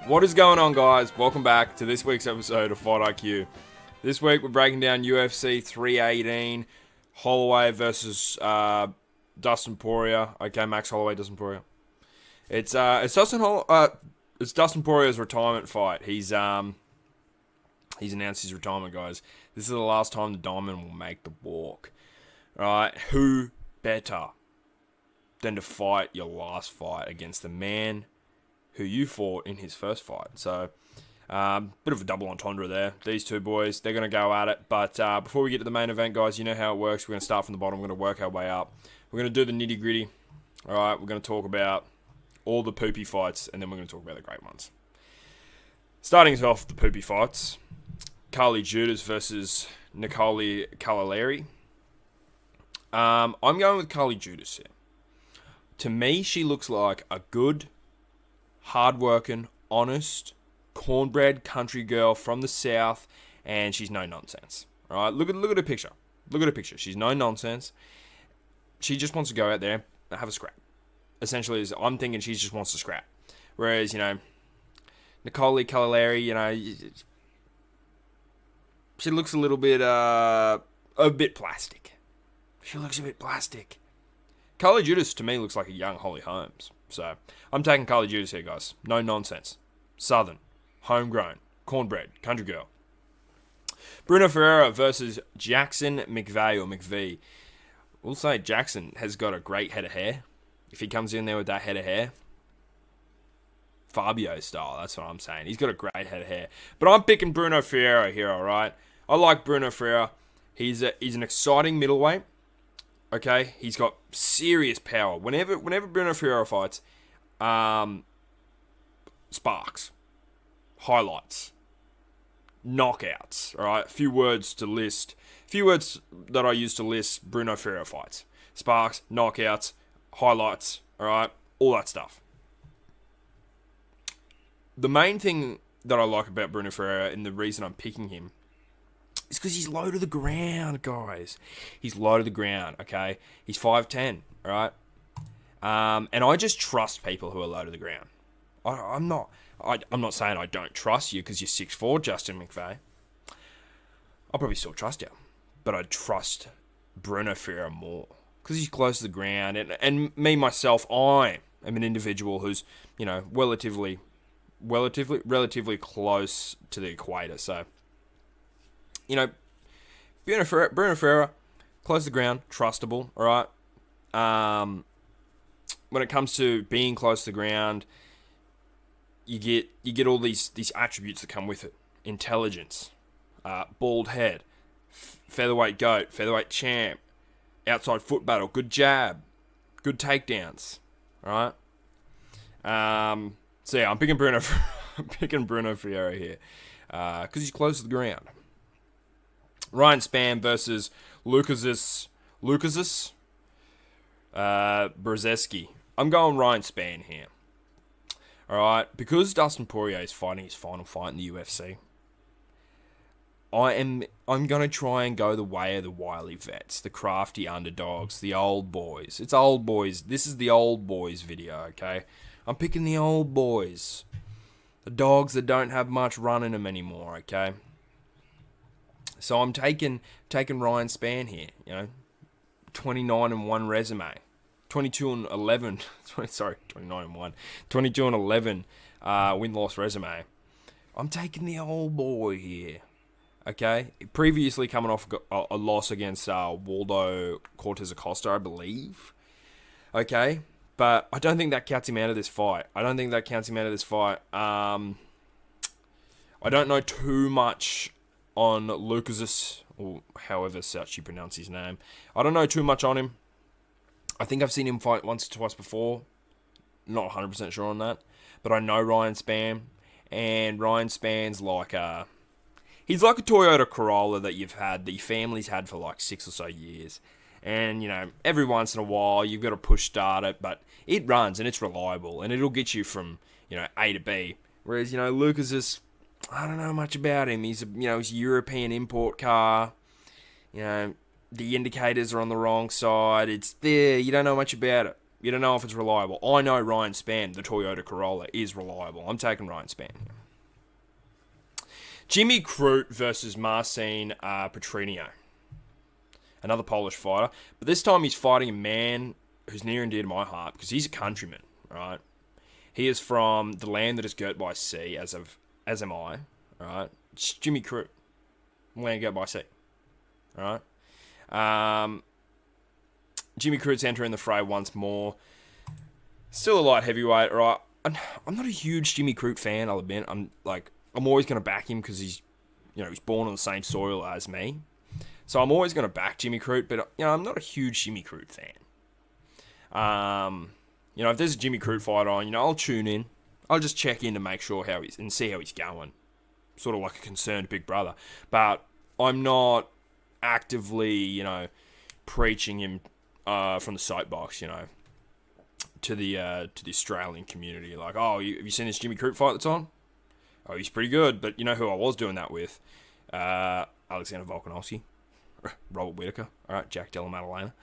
What is going on, guys? Welcome back to this week's episode of Fight IQ. This week we're breaking down UFC 318, Holloway versus Dustin Porier. Okay, Max Holloway, Dustin Porier. It's Dustin Poirier's retirement fight. He's announced his retirement, guys. This is the last time the Diamond will make the walk. Alright, who better than to fight your last fight against the man who you fought in his first fight? So, bit of a double entendre there. These two boys, they're going to go at it. But before we get to the main event, guys, you know how it works. We're going to start from the bottom. We're going to work our way up. We're going to do the nitty-gritty. All right, we're going to talk about all the poopy fights, and then we're going to talk about the great ones. Starting us off, the poopy fights. Carly Judas versus Nicole Calalari. I'm going with Carly Judas here. To me, she looks like a good, hard-working, honest, cornbread country girl from the South, and she's no nonsense. All right, look at her picture. Look at her picture. She's no nonsense. She just wants to go out there and have a scrap. Essentially, I'm thinking she just wants to scrap. Whereas, Nicole Calalari, she looks a little bit, a bit plastic. She looks a bit plastic. Carly Judas, to me, looks like a young Holly Holmes. So, I'm taking Carly Judas here, guys. No nonsense. Southern. Homegrown. Cornbread. Country girl. Bruno Ferreira versus Jackson McVeigh or McVie. We'll say Jackson has got a great head of hair. If he comes in there with that head of hair, Fabio style, that's what I'm saying. He's got a great head of hair. But I'm picking Bruno Ferreira here, alright? I like Bruno Ferreira. He's an exciting middleweight. Okay, he's got serious power. Whenever Bruno Ferreira fights, sparks, highlights, knockouts. All right, a few words that I use to list Bruno Ferreira fights: sparks, knockouts, highlights. All right, all that stuff. The main thing that I like about Bruno Ferreira, and the reason I'm picking him, it's because he's low to the ground, guys. He's low to the ground, okay? He's 5'10", all right? And I just trust people who are low to the ground. I'm not saying I don't trust you because you're 6'4", Justin McVeigh. I'll probably still trust you. But I trust Bruno Ferreira more because he's close to the ground. And me, myself, I am an individual who's, relatively close to the equator. So, Bruno Ferreira, close to the ground, trustable, all right? When it comes to being close to the ground, you get all these attributes that come with it. Intelligence, bald head, featherweight goat, featherweight champ, outside foot battle, good jab, good takedowns, all right? So yeah, I'm picking Bruno Ferreira here because he's close to the ground. Ryan Spann versus Lucas Brzezinski. I'm going Ryan Spann here. Alright, because Dustin Poirier is fighting his final fight in the UFC, I'm going to try and go the way of the wily vets, the crafty underdogs, the old boys. It's old boys. This is the old boys video, okay? I'm picking the old boys. The dogs that don't have much run in them anymore, okay? So I'm taking Ryan Spann here, 29-1 resume, 22-11. 29-1, 22-11 win-loss resume. I'm taking the old boy here, okay? Previously coming off a loss against Waldo Cortez Acosta, I believe, okay? But I don't think that counts him out of this fight. I don't know too much on Lucas, or however such you pronounce his name. I don't know too much on him. I think I've seen him fight once or twice before. Not 100% sure on that. But I know Ryan Spann. And Ryan Spann's like he's like a Toyota Corolla that your family's had for like 6 or so years. And, every once in a while you've got to push start it. But it runs and it's reliable. And it'll get you from, A to B. Whereas, Lucas is... I don't know much about him. He's a European import car. The indicators are on the wrong side. It's there. You don't know much about it. You don't know if it's reliable. I know Ryan Spann, the Toyota Corolla, is reliable. I'm taking Ryan Spann. Jimmy Crute versus Marcin Petrino. Another Polish fighter. But this time he's fighting a man who's near and dear to my heart because he's a countryman, right? He is from the land that is girt by sea, as am I, right? It's Jimmy Crute. Land girt by sea, right? Jimmy Crute's entering the fray once more. Still a light heavyweight, right? I'm not a huge Jimmy Crute fan, I'll admit. I'm always going to back him because he's born on the same soil as me. So I'm always going to back Jimmy Crute, but I'm not a huge Jimmy Crute fan. If there's a Jimmy Crute fight on, I'll tune in. I'll just check in to make sure and see how he's going. Sort of like a concerned big brother. But I'm not actively, preaching him from the soapbox, to the Australian community. Like, oh, have you seen this Jimmy Crute fight that's on? Oh, he's pretty good. But you know who I was doing that with? Alexander Volkanovski, Robert Whittaker, all right, Jack Della Maddalena.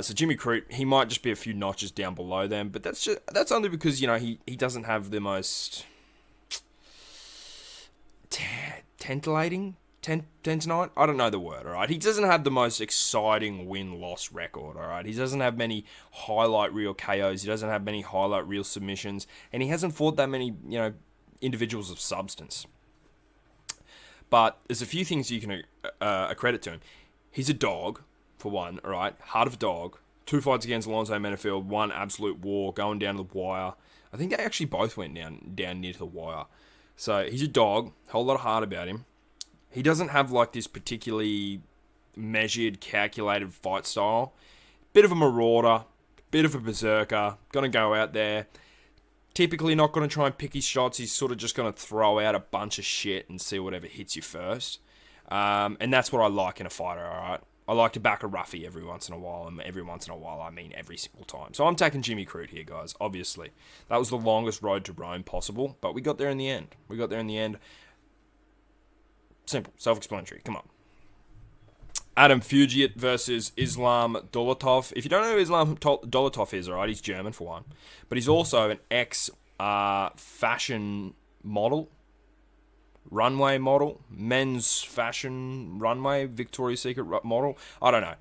So Jimmy Crute, he might just be a few notches down below them, but that's only because he doesn't have the most titillating. Tonight? I don't know the word, alright? He doesn't have the most exciting win-loss record, alright? He doesn't have many highlight reel KOs. He doesn't have many highlight reel submissions. And he hasn't fought that many, individuals of substance. But there's a few things you can accredit to him. He's a dog, for one, alright? Heart of a dog. 2 fights against Alonzo Menafield. 1 absolute war, going down to the wire. I think they actually both went down near to the wire. So, he's a dog. Whole lot of heart about him. He doesn't have this particularly measured, calculated fight style. Bit of a marauder, bit of a berserker. Gonna go out there. Typically not gonna try and pick his shots. He's sort of just gonna throw out a bunch of shit and see whatever hits you first. And that's what I like in a fighter, alright? I like to back a roughie every once in a while, and every once in a while I mean every single time. So I'm taking Jimmy Crute here, guys, obviously. That was the longest road to Rome possible, but we got there in the end. Simple, self-explanatory. Come on. Adam Fugiet versus Islam Dolatov. If you don't know who Islam Dolatov is, alright, he's German for one. But he's also an ex-fashion model. Runway model. Men's fashion runway. Victoria's Secret model. I don't know.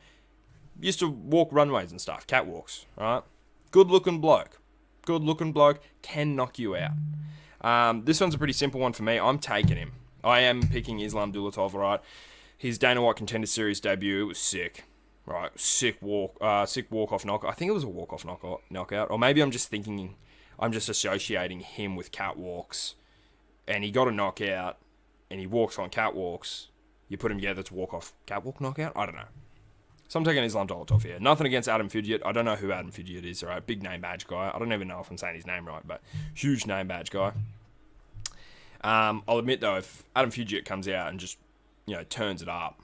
Used to walk runways and stuff. Catwalks, alright? Good-looking bloke. Can knock you out. This one's a pretty simple one for me. I'm taking him. I am picking Islam Dolatov, alright. His Dana White Contender Series debut, it was sick. Right, sick walk-off knockout. I think it was a walk-off knockout. Or maybe I'm just associating him with catwalks. And he got a knockout, and he walks on catwalks. You put him together, it's a walk-off catwalk knockout? I don't know. So I'm taking Islam Dolatov here. Nothing against Adam Fugiet. I don't know who Adam Fugiet is, alright. Big name badge guy. I don't even know if I'm saying his name right, but huge name badge guy. I'll admit though, if Adam Fugiet comes out and just, turns it up,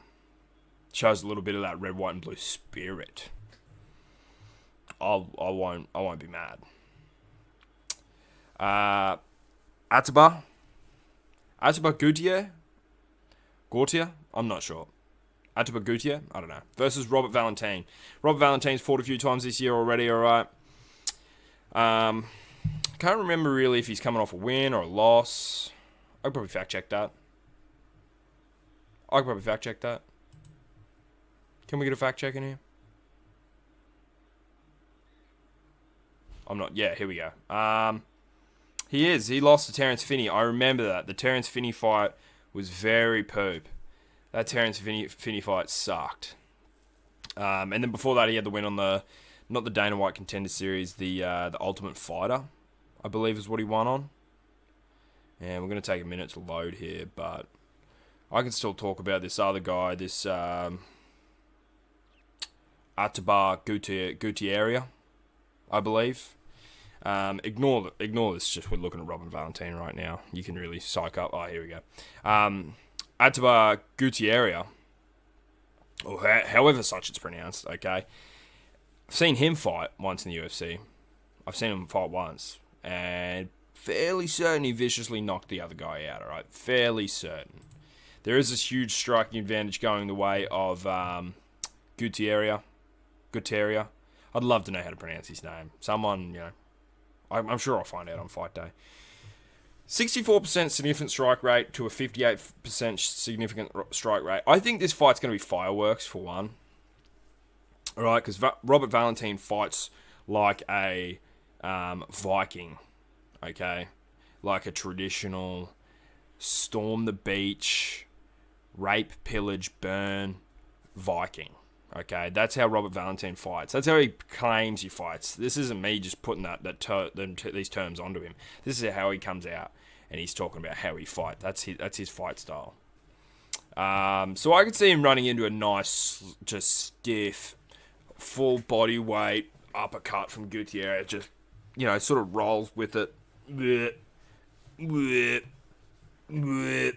shows a little bit of that red, white, and blue spirit, I won't be mad. Atiba Gautier, I'm not sure. Atiba Gautier, I don't know. Versus Robert Valentin. Robert Valentin's fought a few times this year already. All right. Can't remember really if he's coming off a win or a loss. I could probably fact check that. Can we get a fact check in here? I'm not. Yeah, here we go. He is. He lost to Terence Finney. I remember that. The Terence Finney fight was very poop. That Terence Finney fight sucked. And then before that, he had the win on not the Dana White Contender Series, the Ultimate Fighter, I believe is what he won on. And we're going to take a minute to load here, but I can still talk about this other guy, this Atiba Gutierrez, I believe. Ignore this, just we're looking at Robin Valentin right now. You can really psych up. Oh, here we go. Atiba Gutierrez, or however such it's pronounced, okay? I've seen him fight once in the UFC. I've seen him fight once, and fairly certain he viciously knocked the other guy out, alright? Fairly certain. There is this huge striking advantage going the way of Gutierrez. I'd love to know how to pronounce his name. Someone, I'm sure I'll find out on fight day. 64% significant strike rate to a 58% significant strike rate. I think this fight's going to be fireworks, for one. All right, because Robert Valentin fights like a Viking, okay? Like a traditional storm the beach, rape, pillage, burn Viking. Okay, that's how Robert Valentin fights. That's how he claims he fights. This isn't me just putting these terms onto him. This is how he comes out, and he's talking about how he fights. That's his fight style. So I could see him running into a nice, just stiff, full body weight uppercut from Gutierrez. Just, sort of rolls with it.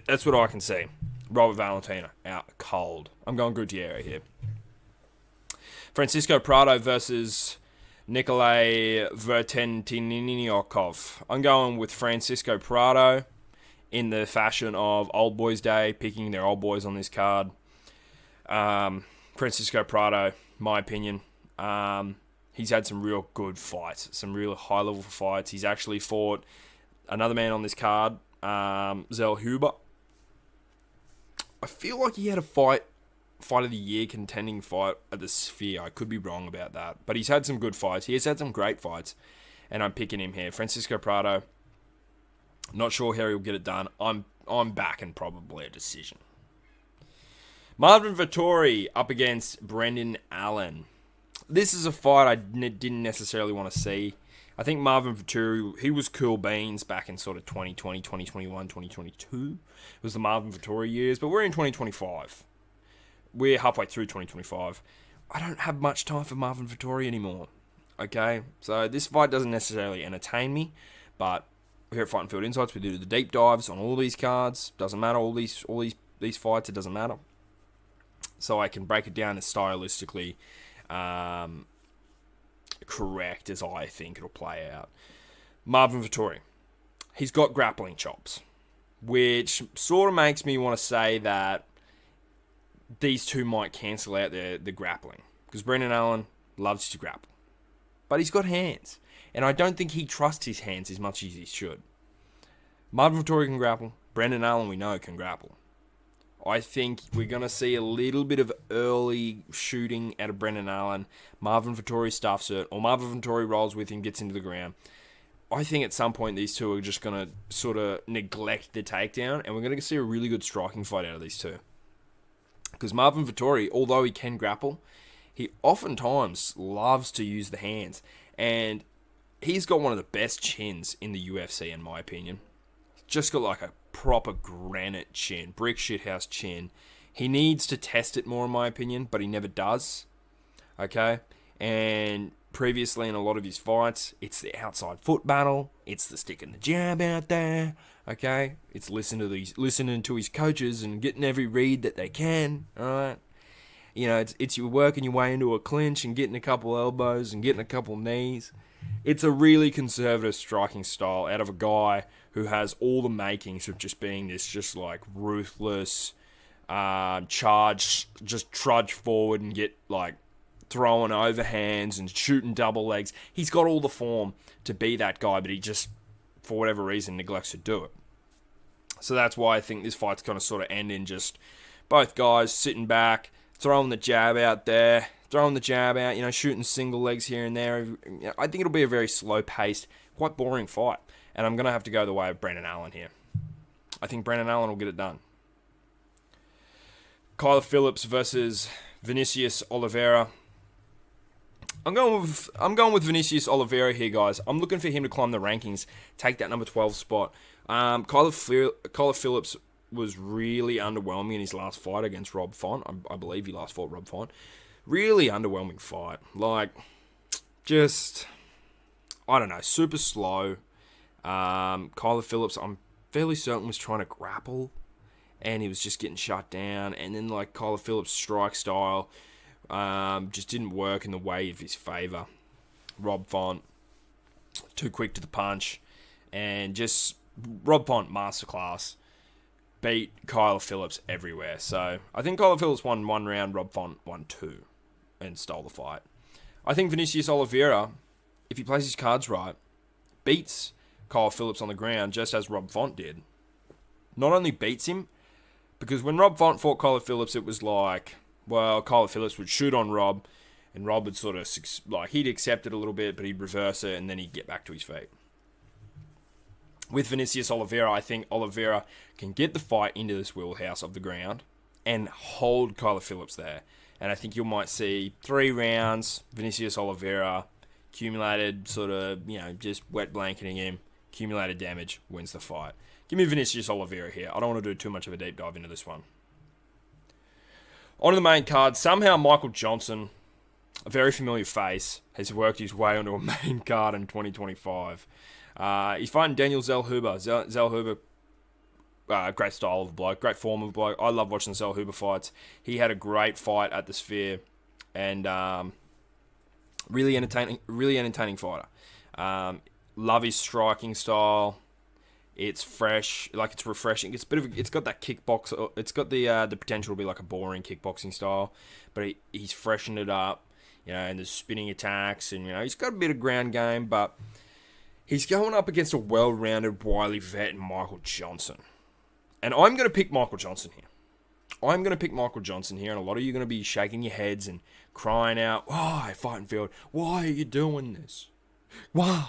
That's what I can see. Robert Valentin out cold. I'm going Gutierrez here. Francisco Prado versus Nikolay Vertentiniokov. I'm going with Francisco Prado in the fashion of Old Boys Day, picking their old boys on this card. Francisco Prado, my opinion. He's had some real good fights, some real high-level fights. He's actually fought another man on this card, Zell Huber. I feel like he had a fight of the year contending fight at the Sphere. I could be wrong about that, but he's had some good fights. He has had some great fights, and I'm picking him here. Francisco Prado. Not sure how he'll get it done. I'm backing probably a decision. Marvin Vitorri up against Brendan Allen. This is a fight I didn't necessarily want to see. I think Marvin Vitorri, he was cool beans back in sort of 2020, 2021, 2022. It was the Marvin Vitorri years, but we're in 2025. We're halfway through 2025. I don't have much time for Marvin Vitorri anymore. Okay? So this fight doesn't necessarily entertain me, but here at Fight and Field Insights, we do the deep dives on all these cards. Doesn't matter, all these fights, it doesn't matter. So I can break it down as stylistically correct as I think it'll play out. Marvin Vitorri. He's got grappling chops, which sort of makes me want to say that these two might cancel out the grappling. Because Brendan Allen loves to grapple. But he's got hands. And I don't think he trusts his hands as much as he should. Marvin Vitorri can grapple. Brendan Allen, we know, can grapple. I think we're going to see a little bit of early shooting out of Brendan Allen. Marvin Vitorri stuffs it. Or Marvin Vitorri rolls with him, gets into the ground. I think at some point these two are just going to sort of neglect the takedown. And we're going to see a really good striking fight out of these two. Because Marvin Vitorri, although he can grapple, he oftentimes loves to use the hands. And he's got one of the best chins in the UFC, in my opinion. He's just got like a proper granite chin, brick shithouse chin. He needs to test it more, in my opinion, but he never does. Okay? And previously in a lot of his fights, it's the outside foot battle. It's the stick and the jab out there. Okay? It's listening to his coaches and getting every read that they can. Alright? It's you working your way into a clinch and getting a couple elbows and getting a couple knees. It's a really conservative striking style out of a guy who has all the makings of just being this just like ruthless trudge forward and get like throwing overhands and shooting double legs. He's got all the form to be that guy, but he just, for whatever reason, neglects to do it. So that's why I think this fight's going to sort of end in just both guys sitting back, throwing the jab out there, shooting single legs here and there. I think it'll be a very slow-paced, quite boring fight. And I'm going to have to go the way of Brendan Allen here. I think Brendan Allen will get it done. Kyler Phillips versus Vinicius Oliveira. I'm going with Vinicius Oliveira here, guys. I'm looking for him to climb the rankings, take that number 12 spot. Kyler Phillips was really underwhelming in his last fight against Rob Font. I believe he last fought Rob Font. Really underwhelming fight. Like, just, I don't know, super slow. Kyler Phillips, I'm fairly certain, was trying to grapple, and he was just getting shut down. And then, like, Kyler Phillips' strike style just didn't work in the way of his favour. Rob Font, too quick to the punch, and just Rob Font, masterclass, beat Kyler Phillips everywhere. So I think Kyler Phillips won one round, Rob Font won two, and stole the fight. I think Vinicius Oliveira, if he plays his cards right, beats Kyle Phillips on the ground just as Rob Font did. Not only beats him, because when Rob Font fought Kyle Phillips, it was like, well, Kyle Phillips would shoot on Rob, and Rob would sort of, like, he'd accept it a little bit, but he'd reverse it, and then he'd get back to his feet. With Vinicius Oliveira, I think Oliveira can get the fight into this wheelhouse of the ground and hold Kyle Phillips there. And I think you might see 3 rounds, Vinicius Oliveira, accumulated sort of, just wet blanketing him, accumulated damage, wins the fight. Give me Vinicius Oliveira here. I don't want to do too much of a deep dive into this one. On to the main card, somehow Michael Johnson, a very familiar face, has worked his way onto a main card in 2025. He's fighting Daniel Zellhuber. Zellhuber, great style of bloke, great form of bloke. I love watching Zellhuber fights. He had a great fight at the Sphere, and really entertaining fighter. Love his striking style. It's fresh, like it's refreshing. It's got that kickbox. It's got the potential to be like a boring kickboxing style, but he's freshened it up, and there's spinning attacks, and he's got a bit of ground game, but he's going up against a well-rounded, wily vet in Michael Johnson. And I'm going to pick Michael Johnson here. And a lot of you are going to be shaking your heads and crying out, "Why, Fighting Field? Why are you doing this? Why?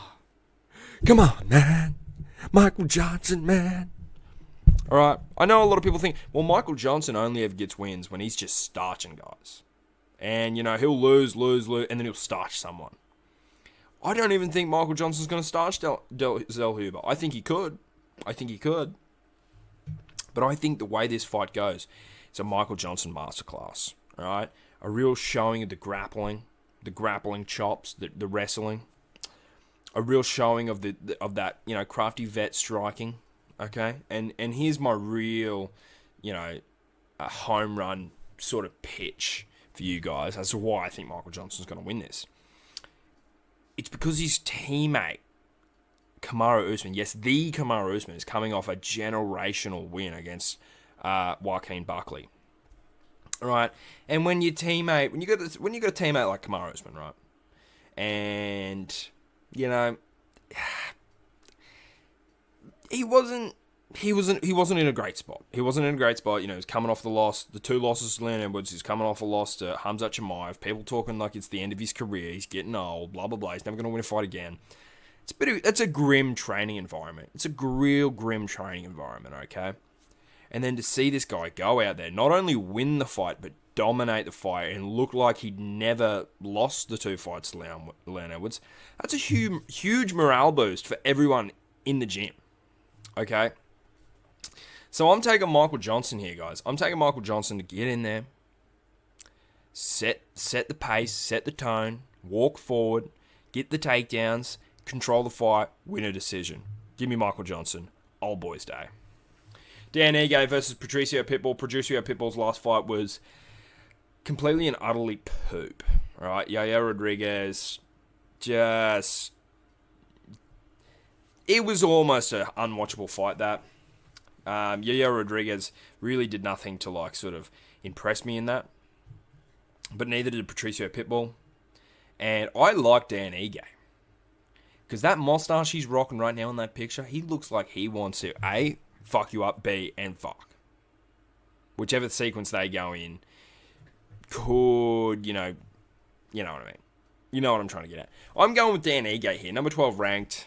Come on, man. Michael Johnson, man." Alright, I know a lot of people think, well, Michael Johnson only ever gets wins when he's just starching guys. And, he'll lose, and then he'll starch someone. I don't even think Michael Johnson's going to starch Zellhuber. I think he could. But I think the way this fight goes, it's a Michael Johnson masterclass. Alright? A real showing of the grappling chops, the wrestling. A real showing of that crafty vet striking, okay? And here's my real, a home run sort of pitch for you guys as to why I think Michael Johnson's going to win this. It's because his teammate, Kamaru Usman, yes, the Kamaru Usman, is coming off a generational win against Joaquin Buckley. All right? And when you got a teammate like Kamaru Usman, right? And he wasn't in a great spot. He was coming off the 2 losses to Leon Edwards. He's coming off a loss to Khamzat Chimaev. People talking like it's the end of his career. He's getting old, blah, blah, blah. He's never going to win a fight again. It's a grim training environment. It's a real grim training environment, okay? And then to see this guy go out there, not only win the fight, but dominate the fight and look like he'd never lost the 2 fights to Leon Edwards, that's a huge morale boost for everyone in the gym, okay? So I'm taking Michael Johnson here, guys. I'm taking Michael Johnson to get in there, set the pace, set the tone, walk forward, get the takedowns, control the fight, win a decision. Give me Michael Johnson. Old boys day. Dan Ige versus Patricio Pitbull. Patricio Pitbull's last fight was completely and utterly poop. All right, Yaya Rodriguez it was almost an unwatchable fight, that. Yaya Rodriguez really did nothing to sort of impress me in that. But neither did Patricio Pitbull. And I like Dan Ige. Because that mustache he's rocking right now in that picture, he looks like he wants to A, fuck you up, B, and fuck. Whichever sequence they go in could, you know what I mean. You know what I'm trying to get at. I'm going with Dan Ige here, number 12 ranked.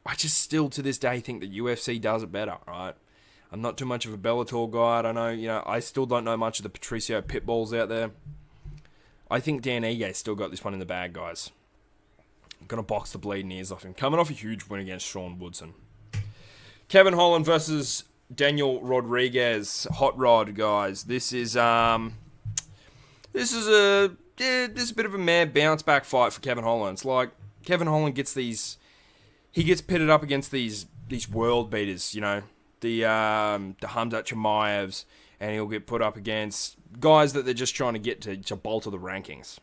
I just still to this day think that UFC does it better, right? I'm not too much of a Bellator guy. I don't know, I still don't know much of the Patricio Pitbulls out there. I think Dan Ige still got this one in the bag, guys. I'm going to box the bleeding ears off him. Coming off a huge win against Sean Woodson. Kevin Holland versus Daniel Rodriguez. Hot Rod, guys. This is a bit of a mad bounce back fight for Kevin Holland. It's like Kevin Holland gets pitted up against these world beaters, the Khamzat Chimaevs, and he'll get put up against guys that they're just trying to get to bolster the rankings.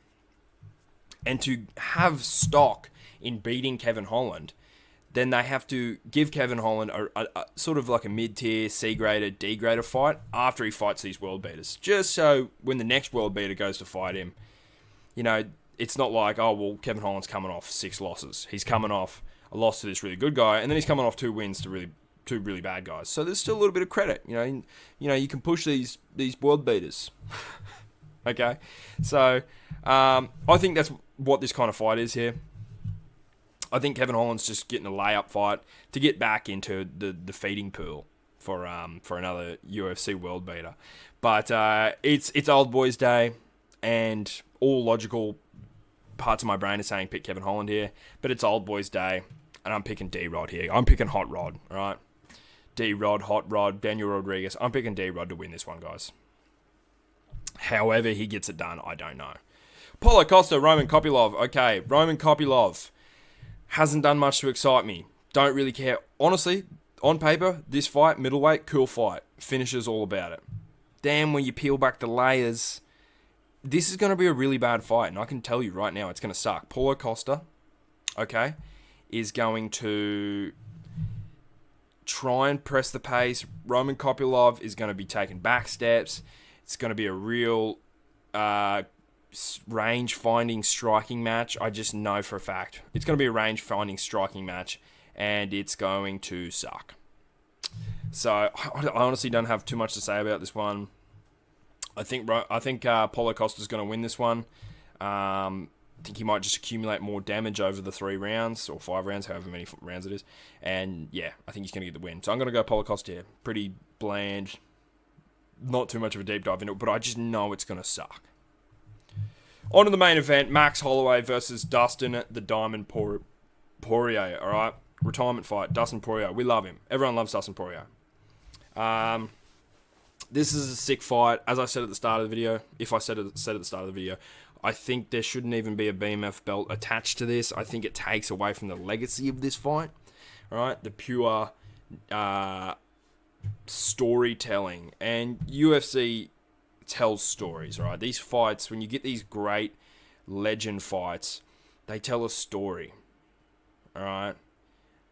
And to have stock in beating Kevin Holland, then they have to give Kevin Holland a sort of like a mid-tier, C-grader, D-grader fight after he fights these world beaters. Just so when the next world beater goes to fight him, it's not like, oh, well, Kevin Holland's coming off 6 losses. He's coming off a loss to this really good guy, and then he's coming off 2 wins to two really bad guys. So there's still a little bit of credit. You can push these world beaters. Okay? So I think that's what this kind of fight is here. I think Kevin Holland's just getting a layup fight to get back into the feeding pool for another UFC world beater. But it's old boys day, and all logical parts of my brain are saying pick Kevin Holland here, but it's old boys day, and I'm picking D-Rod here. I'm picking Hot Rod, all right? D-Rod, Hot Rod, Daniel Rodriguez. I'm picking D-Rod to win this one, guys. However he gets it done, I don't know. Paulo Costa, Roman Kropylov. Okay, Roman Kropylov hasn't done much to excite me. Don't really care. Honestly, on paper, this fight, middleweight, cool fight. Finishes all about it. Damn, when you peel back the layers, this is going to be a really bad fight, and I can tell you right now, it's going to suck. Paulo Costa, okay, is going to try and press the pace. Roman Kropylov is going to be taking back steps. It's going to be a real range-finding striking match. I just know for a fact. It's going to be a range-finding striking match, and it's going to suck. So I honestly don't have too much to say about this one. I think Paulo Costa is going to win this one. I think he might just accumulate more damage over the 3 rounds or 5 rounds, however many rounds it is. And yeah, I think he's going to get the win. So I'm going to go Paulo Costa here. Pretty bland. Not too much of a deep dive into it, but I just know it's going to suck. On to the main event, Max Holloway versus Dustin the Diamond Porier. All right, retirement fight. Dustin Porier, we love him. Everyone loves Dustin Porier. This is a sick fight. As I said at the start of the video, if I said at the start of the video, I think there shouldn't even be a BMF belt attached to this. I think it takes away from the legacy of this fight. All right, the pure storytelling, and UFC tells stories. All right, these fights, when you get these great legend fights, they tell a story. All right.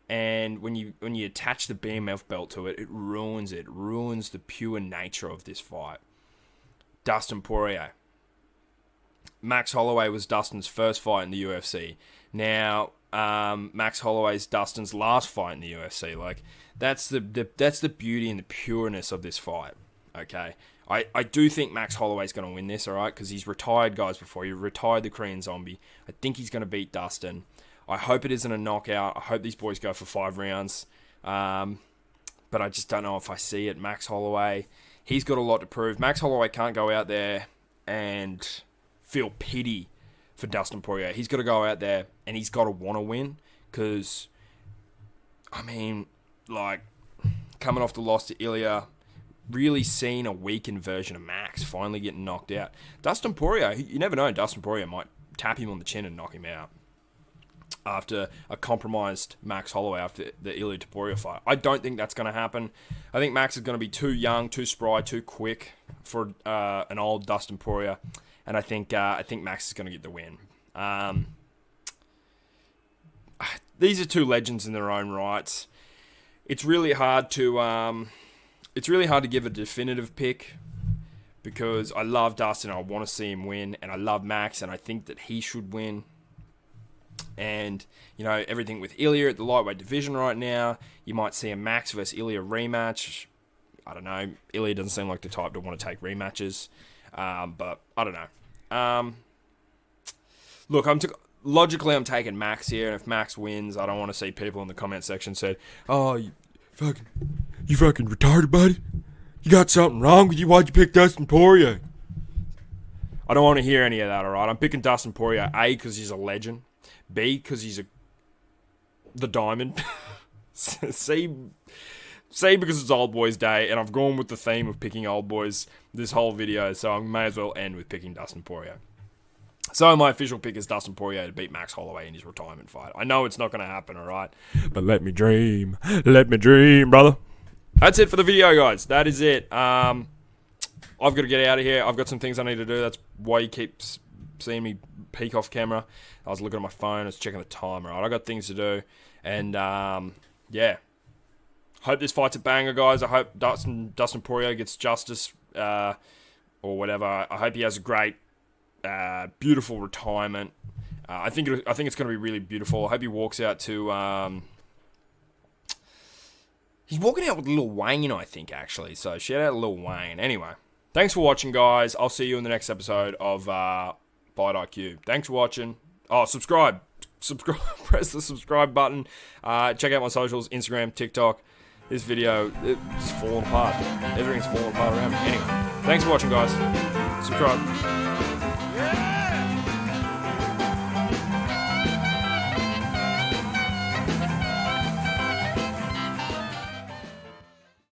And when you attach the BMF belt to it, it ruins it. It ruins the pure nature of this fight. Dustin Porier. Max Holloway was Dustin's first fight in the UFC. Now, Max Holloway's Dustin's last fight in the UFC. Like, that's the beauty and the pureness of this fight. Okay, I do think Max Holloway's going to win this. All right, because he's retired guys before. He retired the Korean Zombie. I think he's going to beat Dustin. I hope it isn't a knockout. I hope these boys go for 5 rounds. But I just don't know if I see it. Max Holloway, he's got a lot to prove. Max Holloway can't go out there and feel pity for Dustin Porier. He's got to go out there and he's got to want to win. Because, I mean, like, coming off the loss to Ilya, really seeing a weakened version of Max finally getting knocked out. Dustin Porier, you never know. Dustin Porier might tap him on the chin and knock him out after a compromised Max Holloway after the Ilya Topuria fight. I don't think that's going to happen. I think Max is going to be too young, too spry, too quick for an old Dustin Porier, and I think Max is going to get the win. These are two legends in their own rights. It's really hard to give a definitive pick because I love Dustin. I want to see him win, and I love Max, and I think that he should win. And, you know, everything with Ilya at the lightweight division right now, you might see a Max versus Ilya rematch. I don't know. Ilya doesn't seem like the type to want to take rematches. But I don't know. Look, logically I'm taking Max here. And if Max wins, I don't want to see people in the comment section say, oh, you fucking retarded, buddy. You got something wrong with you? Why'd you pick Dustin Porier? I don't want to hear any of that, alright? I'm picking Dustin Porier, A, because he's a legend. B, because he's the Diamond. C, because it's Old Boys Day, and I've gone with the theme of picking Old Boys this whole video, so I may as well end with picking Dustin Porier. So my official pick is Dustin Porier to beat Max Holloway in his retirement fight. I know it's not going to happen, alright? But let me dream. Let me dream, brother. That's it for the video, guys. That is it. I've got to get out of here. I've got some things I need to do. That's why you keep seeing me peek off camera. I was looking at my phone. I was checking the time. Right, I got things to do, and yeah. Hope this fight's a banger, guys. I hope Dustin Porier gets justice or whatever. I hope he has a great beautiful retirement. I think it's going to be really beautiful. I hope he walks out to. He's walking out with Lil Wayne, I think, actually. So shout out to Lil Wayne. Anyway, thanks for watching, guys. I'll see you in the next episode of Fight IQ. Thanks for watching. Oh, subscribe. Press the subscribe button. Check out my socials, Instagram, TikTok. This video, it's falling apart. Everything's falling apart around me. Anyway, thanks for watching, guys. Subscribe. Yeah!